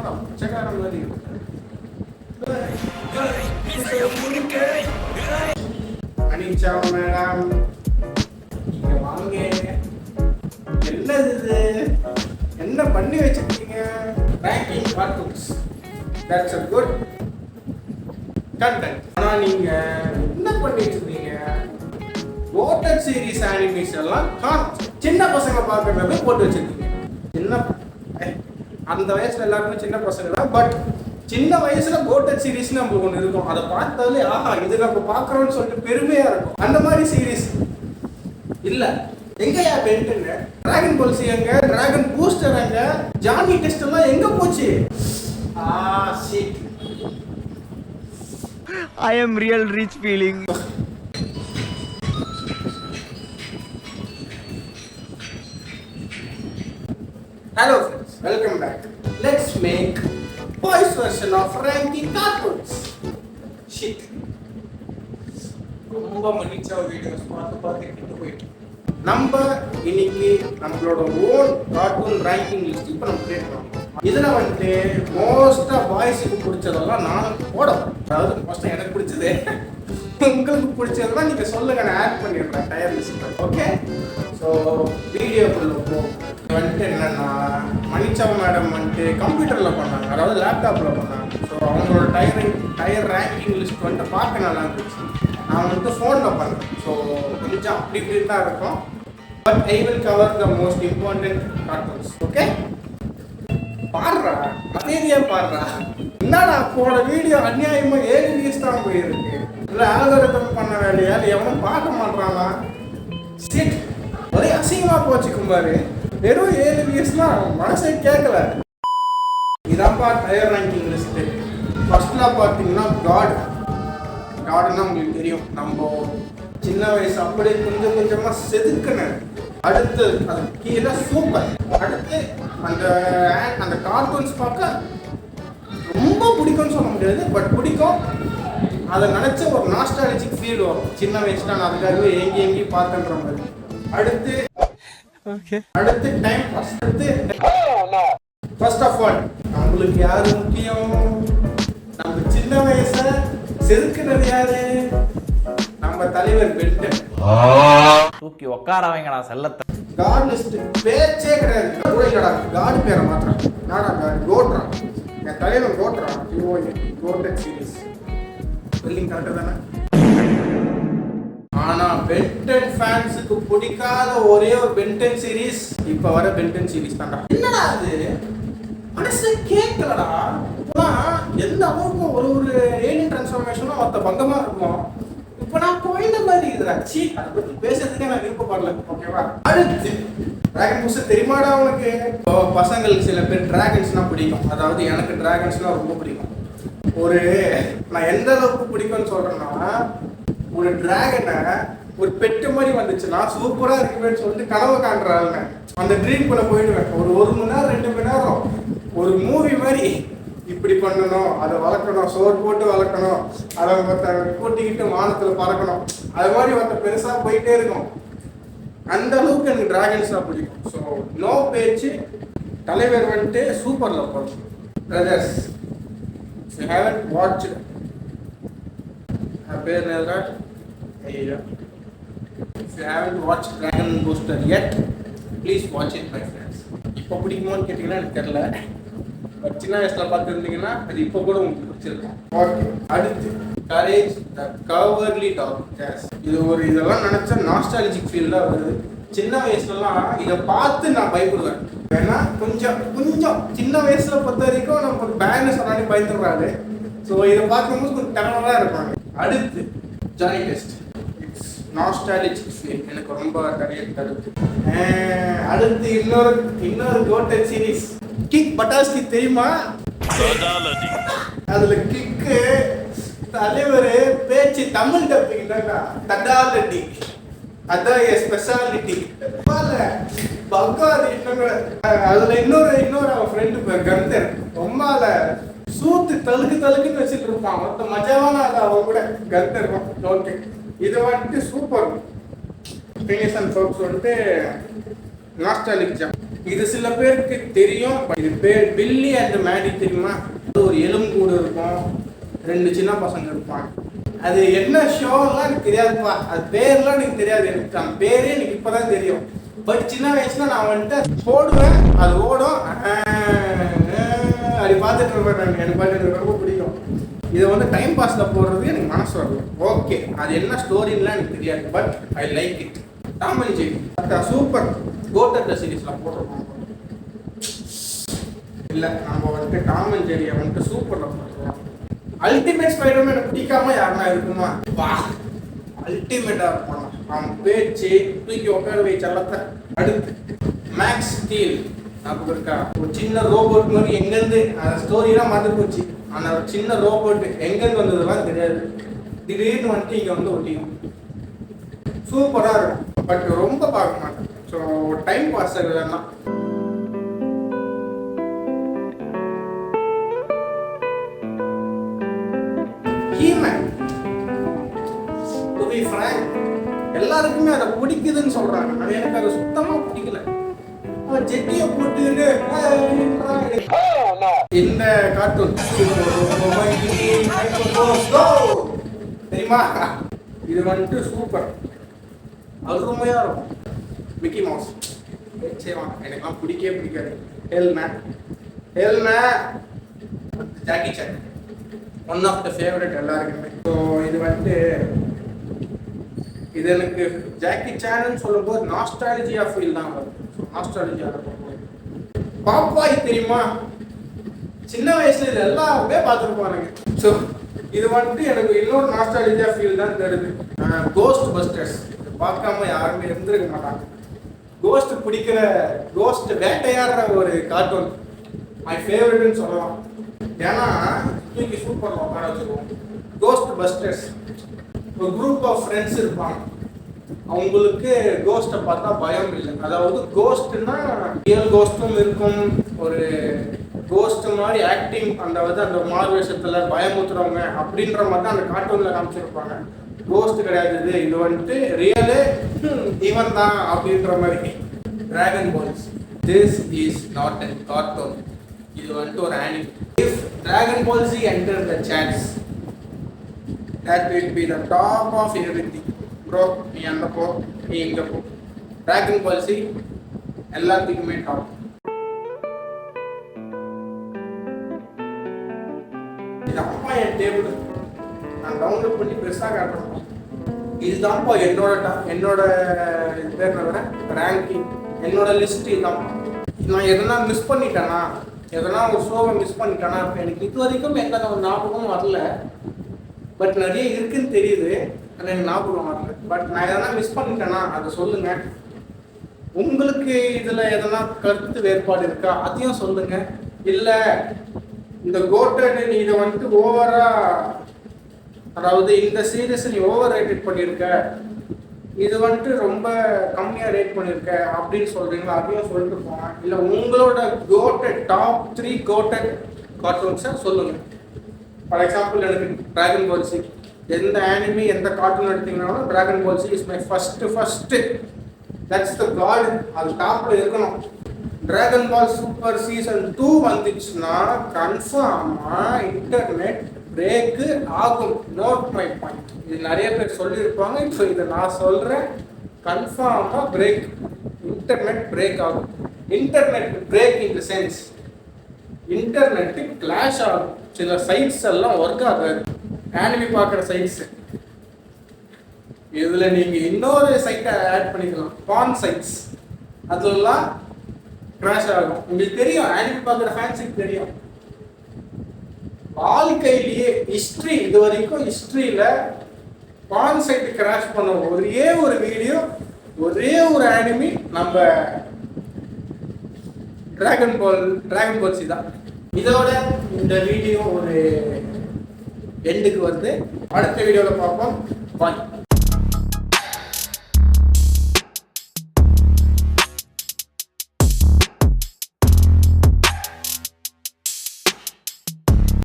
பிச்சைக்காரன் மாதிரி அனிச்சா மேடம் நீங்க வாங்க. என்னது இது? என்ன பண்ணி வச்சிருக்கீங்க? Baking cartoons. That's a good content. ஆனா நீங்க என்ன பண்ணி வச்சிருக்கீங்க? கோட்டட் சீரிஸ் அனிமேஸ் எல்லாம் சின்ன பசங்க பார்க்கறத போட்டு வச்சிருக்கீங்க. சின்ன அந்த வயசுல எல்லாருமே சின்ன பசங்க தான். பட் சின்ன வயசுல கோட்டட் சீரிஸ் நம்மளுக்கு ஒன்று இருக்கும். அதை பார்த்தாலே ஆஹா இது நம்ம பார்க்கறோம்னு சொல்லிட்டு பெருமையா இருக்கும். அந்த மாதிரி சீரிஸ் இல்ல. எங்கயா பென்ட்டுங்க? டிராகன் பால்சி எங்க? டிராகன் பூஸ்டர் எங்க? ஜானி டெஸ்ட் எல்லாம் எங்க போச்சு? shit. I am real rich feeling. Hello friends, welcome back. Let's make boys version of ranking cartoons. Shit. ரொம்ப மன்னிச்சா வீடியோஸ் பார்த்து கிட்ட போயிட்டு நம்ம இன்னைக்கு நம்மளோட ஓன் கார்ட்டூன் ரேங்கிங் லிஸ்ட் இப்போ நம்ம கிரியேட் பண்ணோம். இதில் வந்துட்டு மோஸ்ட்டாக பாய்ஸுக்கு பிடிச்சதெல்லாம் நான் போடுவேன். அதாவது மோஸ்ட்டாக எனக்கு பிடிச்சது உங்களுக்கு பிடிச்சதெல்லாம் நீங்கள் சொல்லுங்க, நான் ஆட் பண்ணிடுறேன் டயர் லிஸ்ட். ஓகே, ஸோ வீடியோக்குள்ள வந்துட்டு என்னென்னா மணிச்சா மேடம் வந்துட்டு கம்ப்யூட்டரில் பண்ணாங்க, அதாவது லேப்டாப்பில் பண்ணாங்க. ஸோ அவங்களோட டயர் ரேங்கிங் லிஸ்ட் வந்துட்டு பார்க்க நல்லா இருந்துச்சு. நான் வந்துட்டு ஃபோனில் பண்ணேன். ஸோ கொஞ்சம் அப்படி இப்படி தான் இருக்கும். But I will cover the most important cartoons. Okay, பாடுறா அதேதியா பாடுறா. என்னடா போன வீடியோ அநியாயமா 7 வியூஸ் தான் போயிருக்கு. இல்லை ஆல்கரிதம் பண்ண வேலையா இல்லை எவனும் பார்க்க மாட்டானா? சிட் ஒரே அசிங்கமா போச்சுக்கும் பாரு. வெறும் 7 வியூஸ்லாம் மனசே கேட்கல. இதான்ப்பா டயர் ரேங்கிங் லிஸ்ட். ஃபர்ஸ்ட்ல பார்த்தீங்கன்னா காடுன்னா உங்களுக்கு தெரியும், நம்ம சின்ன வயசு அப்படியே கொஞ்சம் கொஞ்சமாக செதுக்கினேன். அடுத்து அது கீழே சூப்பர். அடுத்து அந்த கார்ட்டூன்ஸ் பார்க்க ரொம்ப பிடிக்கும்னு சொல்ல முடியாது, பட் பிடிக்கும். அதை நினச்ச ஒரு நாஸ்டாலஜிக் ஃபீல் வரும். சின்ன வயசுல நான் அதுக்காகவே எங்கேயும் பார்த்துன்ற மாதிரி. அடுத்து டைம் பாஸ். அடுத்து ஃபர்ஸ்ட் ஆஃப் ஆல் நம்மளுக்கு யாரு முக்கியம்? நம்ம சின்ன வயசை செதுக்குனது யாரு? நம்ம தலைவர் பென்டன். தூக்கி உட்காரவங்கடா செல்லத்தை. காட் லிஸ்ட் பேச்சே கிடையாது. காடு பேரை மாத்திரம் நாடா காடு கோட்ரா. என் தலைவர் கோட்ரா. கோட்டட் சீரிஸ் ஸ்பெல்லிங் கரெக்டாக தானே? ஆனா பென்டன் ஃபேன்ஸுக்கு பிடிக்காத ஒரே ஒரு பென்டன் சீரிஸ் இப்ப வர பென்டன் சீரிஸ் தான்டா. என்னடா அது மனசு கேட்கலடா. எந்த அளவுக்கு ஒரு ஏலியன் டிரான்ஸ்ஃபார்மேஷனும் மற்ற பங்கமா இருக்கும். இப்ப நான் போயிட்ட மாதிரி இருக்குதாச்சு. அதை பத்தி பேசுறதுக்கே நான் விருப்பப்படல. ஓகேவா? அடுத்து டிராகன் பூஸ்டர் தெரியுமாடா உனக்கு? பசங்களுக்கு சில பேர் டிராகன்ஸ்னா பிடிக்கும். அதாவது எனக்கு டிராகன்ஸ்னா ரொம்ப பிடிக்கும். நான் எந்த அளவுக்கு பிடிக்கும்னு சொல்றேன்னா, ஒரு டிராகனை ஒரு பெட்டு மாதிரி வந்துச்சுன்னா சூப்பரா இருக்குன்னு சொல்லிட்டு கனவு காண்றாங்க. அந்த ட்ரீம்குள்ள போயிடுவேன். ஒரு மணி நேரம் 2 மணி நேரம் ஒரு மூவி மாதிரி. இப்படி பண்ணணும், அதை வளர்க்கணும், சோறு போட்டு வளர்க்கணும், அதை கூட்டிக்கிட்டு வானத்தில் பறக்கணும், அது மாதிரி ஒருத்த பெருசா போயிட்டே இருக்கும். அந்த அளவுக்கு எனக்கு டிராகன்ஸ் தான் பிடிக்கும். ஸோ நோ பேச்சு, தலைவர் வந்துட்டு சூப்பர்ல போகும். பிரதர்ஸ், you haven't watched பேர் நேரா ஐயோ, if you haven't watched Dragon Booster yet, please watch it my friends. இப்போ பிடிக்குமோன்னு கேட்டிங்கன்னா எனக்கு தெரியல. பட் சின்ன வயசுல பார்த்துருந்தீங்கன்னா அது இப்போ கூட உங்களுக்கு பிடிச்சிருக்கும். ஓகே, அடுத்து கரேஜ் த கவர்லி டாக். இதெல்லாம் நினைச்சா நாஸ்டாலஜிக் ஃபீல் தான் வருது. சின்ன வயசுலலாம் இதை பார்த்து நான் பயப்படுவேன். ஏன்னா கொஞ்சம் சின்ன வயசுல பொறுத்த வரைக்கும் நம்ம ஒரு பேனை சொன்னாலே பயந்துடுறாரு. ஸோ இதை பார்க்கும்போது கொஞ்சம் டெரராக இருப்பாங்க. அடுத்து Johnny test. It's nostalgic feel எனக்கு ரொம்ப நிறைய கருத்து. அடுத்து இன்னொரு கோட்டட் சீரிஸ் கிக் பட்டாஸ்கி தெரியுமா? அதுல கிக்கு தலைவர் பேச்சு தமிழ் டப்பிங் தான்டா. தடாலடி அதான் என் ஸ்பெஷாலிட்டி. பக்காது அதுல இன்னொரு அவன் ஃப்ரெண்டு பேர் கந்தர். ரொம்பால சூத்து தழுக்குன்னு வச்சுட்டு இருப்பான். மொத்த மஜாவான அது அவன் கூட கந்தர். ஓகே, இது வந்துட்டு சூப்பர் ஃபினிஷ் அண்ட் ஃபோக்ஸ் வந்துட்டு நாஸ்டாலிக் ஜாம். இது சில பேருக்கு தெரியும். இது பேர் பில்லி அண்ட் மேடி தெரியுமா? ஒரு எலும்பு இருக்கும், 2 சின்ன பசங்க இருப்பாங்க. அது என்ன ஷோலாம் எனக்கு தெரியாதுப்பா, அது பேர்லாம் எனக்கு தெரியாது. எனக்கு அந்த பேரே எனக்கு இப்பதான் தெரியும். பட் சின்ன வயசுல நான் வந்துட்டு போடுவேன், அது ஓடும், அப்படி பார்த்துட்டு இருப்பேன். எனக்கு பார்த்துட்டு ரொம்ப பிடிக்கும். இதை வந்து டைம் பாஸ்ல போடுறது எனக்கு மனசு வரல. ஓகே, அது என்ன ஸ்டோரின்லாம் எனக்கு தெரியாது, but I like it. Tom and Jerry super. கோட்டர் சீரீஸ்லாம் போட்டிருக்கோம். இல்லை, நம்ம வந்துட்டு டாம் அண்ட் ஜெர்ரியை வந்துட்டு சூப்பர்ல போட்டுருவோம். அல்டிமேட் ஸ்பைடர்மேன் எனக்கு பிடிக்காம யாருன்னா இருக்குமா? வா, அல்டிமேட்டா இருப்பான். அவன் பேச்சு தூக்கி உட்கார வை செல்லத்தை. அடுத்து மேக்ஸ் ஸ்டீல் ஞாபகம் இருக்கா? ஒரு சின்ன ரோபோட் மாதிரி எங்கேருந்து அந்த ஸ்டோரிலாம் மறந்து போச்சு. அந்த ஒரு சின்ன ரோபோட் எங்கேருந்து வந்ததுலாம் தெரியாது. திடீர்னு வந்துட்டு இங்கே வந்து ஒட்டிக்கும். சூப்பராக இருக்கும், பட் ரொம்ப பார்க்க மாட்டேன். ஸோ டைம் பாஸ் ஆகுதுன்னா எல்லாருக்குமே அதை பிடிக்குதுன்னு சொல்றாங்க. அது எனக்கு அது சுத்தமா பிடிக்கல. ஜெட்டியை போட்டு இந்த கார்ட்டூன் தெரியுமா? இது வந்துட்டு சூப்பர், அருமையா இருக்கும். மிக்கி மவுஸ் எனக்குலாம் பிடிக்கவே பிடிக்காது. Jackie Chan one of the favourite எல்லாருக்குமே. ஸோ இது வந்துட்டு இது எனக்கு ஜாக்கி சான்னு சொல்லும்போது நாஸ்டாலஜியா ஃபீல் தான் வருது. நாஸ்டாலஜியா பாப்பாய் தெரியுமா? சின்ன வயசுல இது எல்லாருமே பார்த்துருப்பானுங்க. ஸோ இது வந்துட்டு எனக்கு இன்னொரு நாஸ்டாலஜியா ஃபீல் தான் தருது. கோஸ்ட் பஸ்டர்ஸ் பார்க்காம யாருமே இருந்திருக்க மாட்டாங்க. கோஸ்ட் பிடிக்கிற, கோஸ்ட் வேட்டையாடுற ஒரு கார்ட்டூன் மை ஃபேவரட்னு சொல்லலாம். ஏன்னா தூக்கி சூப்பர் உட்கார வச்சுருவோம். கோஸ்ட் பஸ்டர்ஸ் ஒரு குரூப் ஆஃப் ஃப்ரெண்ட்ஸ் இருப்பாங்க. அவங்களுக்கு கோஸ்ட்டை பார்த்தா பயம் இல்லை. அதாவது கோஸ்ட்னா ரியல் கோஸ்ட்டும் இருக்கும், ஒரு கோஸ்ட் மாதிரி ஆக்டிங் அந்த வந்து அந்த மார்வேஷத்துல பயமுத்துறவங்க அப்படின்ற மாதிரி தான் அந்த கார்ட்டூன்ல காமிச்சிருப்பாங்க. கோஸ்ட் கிடையாது, இது வந்துட்டு ரியலே இவன் தான் அப்படின்ற மாதிரி. Dragon Balls, this is not a cartoon, இது வந்துட்டு ஒரு anime. If Dragon Ball Z enter the chance, that will be the top of everything. Bro, நீ அங்க போ, நீ இங்க போ. Dragon Ball Z எல்லாத்துக்குமே டாப். இது அப்பா என் டேபிள் நான் டவுன்லோட் பண்ணி பெருசாக காட்டுறேன். இதுதான்ப்பா என்னோட பேர் ரேங்கிங், என்னோட லிஸ்ட் இதுதான். நான் எதனா மிஸ் பண்ணிட்டேனா, எதனா ஒரு ஷோவை மிஸ் பண்ணிட்டேனா, எனக்கு இது வரைக்கும் எந்த ஒரு ஞாபகமும் வரல. பட் நிறைய இருக்குன்னு தெரியுது, எனக்கு ஞாபகம் வரல. பட் நான் எதனா மிஸ் பண்ணிட்டேனா அதை சொல்லுங்க. உங்களுக்கு இதுல எதனா கருத்து வேறுபாடு இருக்கா அதையும் சொல்லுங்க. இல்லை இந்த கோட்டட் நீ இதை வந்துட்டு ஓவரா, அதாவது இந்த சீரியஸ் நீ ஓவர் ரேட்டட் பண்ணியிருக்க, இது வந்துட்டு ரொம்ப கம்மியா ரேட் பண்ணியிருக்க அப்படின்னு சொல்றீங்களா அதையும் சொல்லிட்டு போங்க. இல்லை உங்களோட கோட்டட் டாப் 3 கோட்டட் கார்ட்டூன்ஸை சொல்லுங்க. ஃபார் எக்ஸாம்பிள் எனக்கு டிராகன் பால் சி, எந்த ஆனிமி எந்த கார்ட்டூன் எடுத்தீங்கன்னாலும் Dragon Ball Z is my first. That's the god, அது டாப்ல இருக்கணும். டிராகன் பால் சூப்பர் சீசன் 2 வந்துச்சுன்னா கன்ஃபார்மா இன்டர்நெட் பிரேக்கு ஆகும். Note my point. இது நிறைய பேர் சொல்லியிருப்பாங்க, இப்போ இதை நான் சொல்றேன். கன்ஃபார்மா பிரேக், இன்டர்நெட் பிரேக் ஆகும். Internet break in the sense internet clash ஆகும். சில சைட்ஸ் எல்லாம் ஒர்க் ஆகாது. ஆனிமி பார்க்குற சைட்ஸ், இதுல நீங்க இன்னொரு சைட்டை ஆட் பண்ணிக்கலாம், பான் சைட்ஸ், அதெல்லாம் கிராஷ் ஆகும். உங்களுக்கு தெரியும், ஆனிமி பார்க்குற ஃபேன்ஸுக்கு தெரியும். வாழ்க்கையிலேயே ஹிஸ்டரி, இது வரைக்கும் ஹிஸ்டரியில பான் சைட் கிராஷ் பண்ண ஒரே ஒரு வீடியோ, ஒரே ஒரு ஆனிமி நம்ம டிராகன் பால் சி தான். இதோட இந்த வீடியோ ஒரு எண்டுக்கு வருது. அடுத்த வீடியோவில் பார்ப்போம். பாய்.